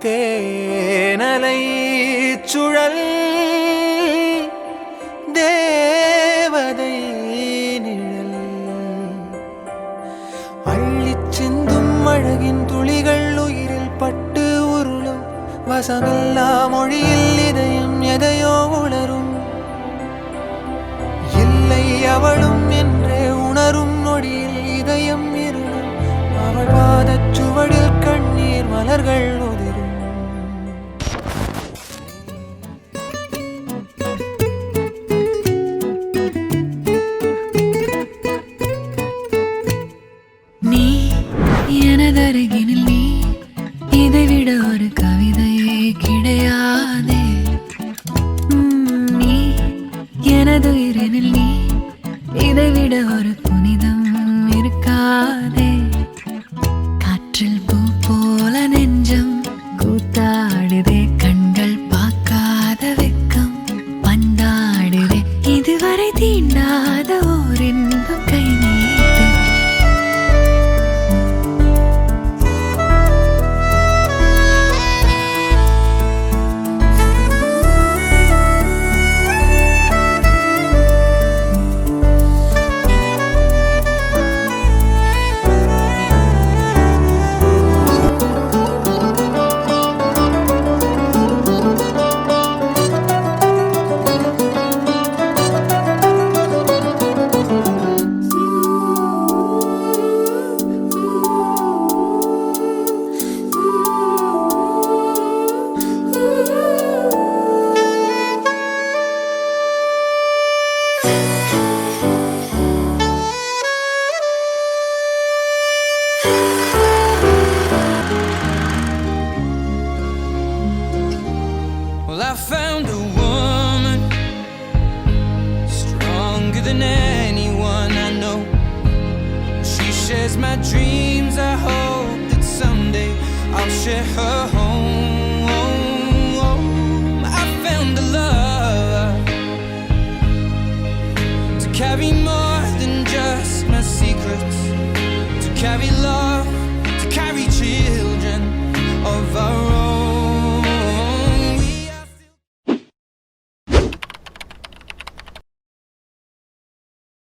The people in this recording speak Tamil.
தேனலை சுழல் தேவதை நிழல் அள்ளிச் சிந்தும் அழகின் துளிகள் உயிரில் பட்டு உருளும் வசமில்லா மொழியில் இதயம் எதையோ உணரும் இல்லை அவளும் என்றே உணரும் நொடியில் இதயம் இருளும் அவள் பாதச் சுவடில் கண்ணீர் மலர்கள் உதிரும் நீ எனதருகினில் நீ இதைவிட ஒரு கவிதையே கிடையாதே நீ எனதுயிரினில் நீ இதைவிட ஒரு புனிதம் இருக்காதே காற்றில் பூ போல நெஞ்சம் கூத்தாடுதே கண்கள் பார்க்காத வெக்கம் பந்தாடுதே இதுவரை தீண்டாத ஓர் இன்பம் கை நீட்டு Well, I found a woman stronger than anyone I know. She shares my dreams. I hope that someday I'll share her home. I found a love to carry more than just my secrets, to carry love